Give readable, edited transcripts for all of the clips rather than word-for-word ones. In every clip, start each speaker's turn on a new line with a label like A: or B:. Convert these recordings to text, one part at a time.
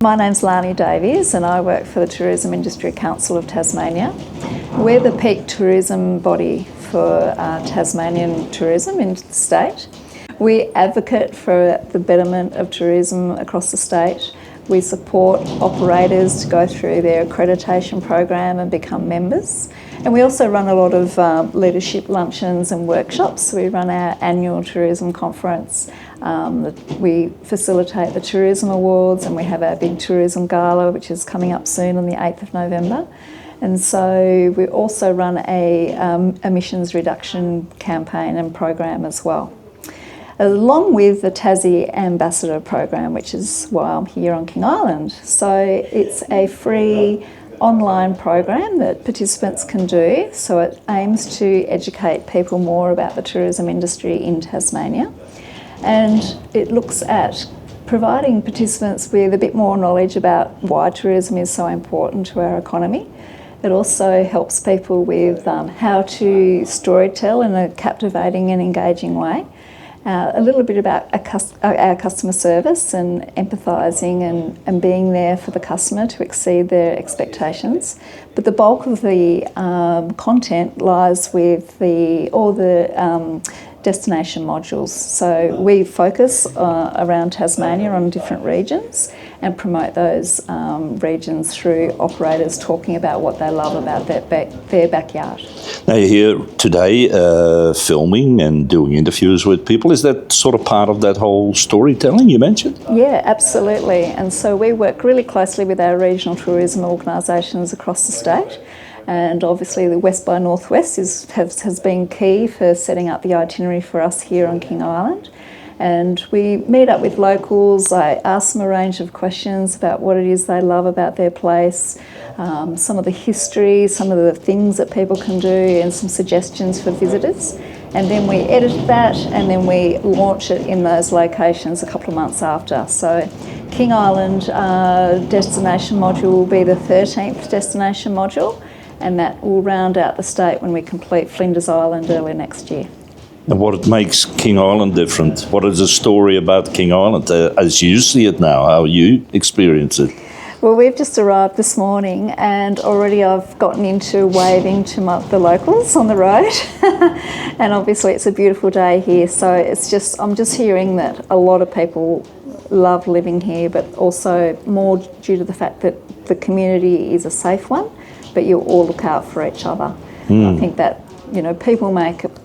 A: My name's Lani Davies and I work for the Tourism Industry Council of Tasmania. We're the peak tourism body for Tasmanian tourism in the state. We advocate for the betterment of tourism across the state. We support operators to go through their accreditation program and become members. And we also run a lot of leadership luncheons and workshops. We run our annual tourism conference. We facilitate the Tourism Awards, and we have our big tourism gala, which is coming up soon on the 8th of November. And so we also run a emissions reduction campaign and program as well, along with the Tassie Ambassador program, which is why I'm here on King Island. So it's a free online program that participants can do. So it aims to educate people more about the tourism industry in Tasmania. And it looks at providing participants with a bit more knowledge about why tourism is so important to our economy. It also helps people with how to storytell in a captivating and engaging way. A little bit about our customer service and empathising and being there for the customer to exceed their expectations. But the bulk of the content lies with all the destination modules. So we focus around Tasmania on different regions and promote those regions through operators talking about what they love about their backyard.
B: Now you're here today filming and doing interviews with people. Is that sort of part of that whole storytelling you mentioned?
A: Yeah, absolutely. And so we work really closely with our regional tourism organisations across the state. And obviously the West by Northwest has been key for setting up the itinerary for us here on King Island. And we meet up with locals. I ask them a range of questions about what it is they love about their place, some of the history, some of the things that people can do, and some suggestions for visitors. And then we edit that and then we launch it in those locations a couple of months after. So King Island destination module will be the 13th destination module, and that will round out the state when we complete Flinders Island early next year.
B: And what makes King Island different? What is the story about King Island as you see it now, how you experience it?
A: Well, we've just arrived this morning and already I've gotten into waving to the locals on the road. And obviously it's a beautiful day here, so I'm just hearing that a lot of people love living here, but also more due to the fact that the community is a safe one, but you all look out for each other. I think that, people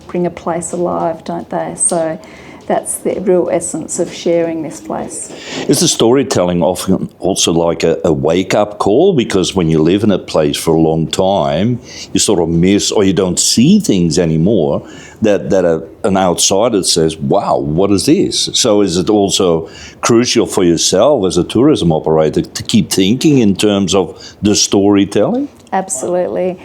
A: bring a place alive, don't they? So that's the real essence of sharing this place.
B: Is the storytelling often also like a wake-up call? Because when you live in a place for a long time, you sort of miss or you don't see things anymore that an outsider says, wow, what is this? So is it also crucial for yourself as a tourism operator to keep thinking in terms of the storytelling?
A: Absolutely.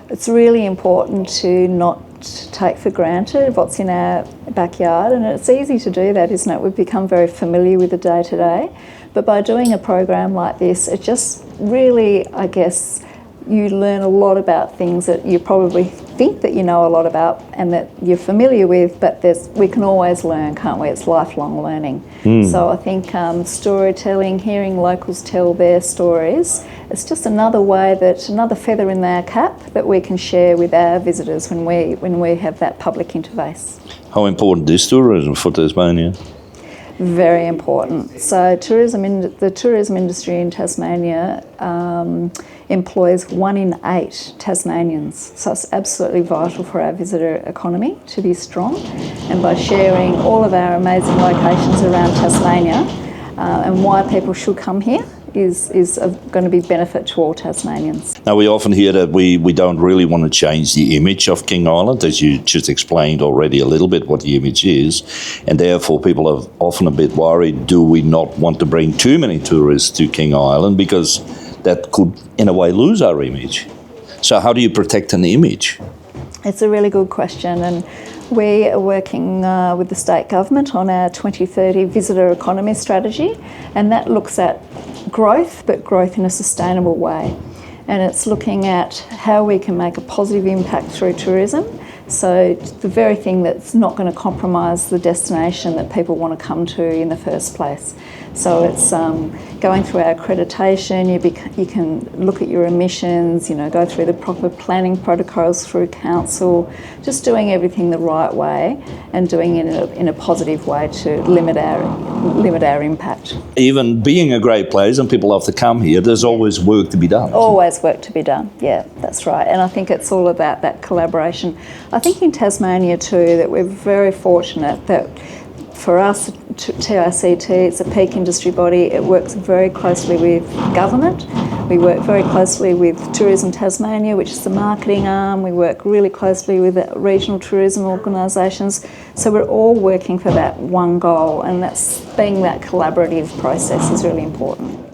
A: It's really important to not take for granted what's in our backyard, and it's easy to do that, isn't it? We've become very familiar with the day-to-day, but by doing a program like this, it just really, I guess, you learn a lot about things that you probably think that you know a lot about and that you're familiar with, but we can always learn, can't we? It's lifelong learning. So I think storytelling, hearing locals tell their stories, it's just another feather in our cap that we can share with our visitors when we have that public interface.
B: How important is tourism for Tasmania?
A: Very important. So the tourism industry in Tasmania employs 1 in 8 Tasmanians. So it's absolutely vital for our visitor economy to be strong. And by sharing all of our amazing locations around Tasmania and why people should come here is going to be benefit to all Tasmanians.
B: Now we often hear that we don't really want to change the image of King Island, as you just explained already a little bit what the image is, and therefore people are often a bit worried, do we not want to bring too many tourists to King Island because that could in a way lose our image. So how do you protect an image?
A: It's a really good question, and we are working with the state government on our 2030 visitor economy strategy, and that looks at growth, but growth in a sustainable way. And it's looking at how we can make a positive impact through tourism. So the very thing that's not going to compromise the destination that people want to come to in the first place. So it's going through our accreditation. You can look at your emissions, go through the proper planning protocols through council, just doing everything the right way and doing it in a positive way to limit our impact.
B: Even being a great place and people have to come here, there's always work to be done.
A: Always work to be done, yeah, that's right. And I think it's all about that collaboration. I think in Tasmania too that we're very fortunate that for us, TICT, it's a peak industry body. It works very closely with government. We work very closely with Tourism Tasmania, which is the marketing arm. We work really closely with the regional tourism organisations. So we're all working for that one goal, and that's being that collaborative process is really important.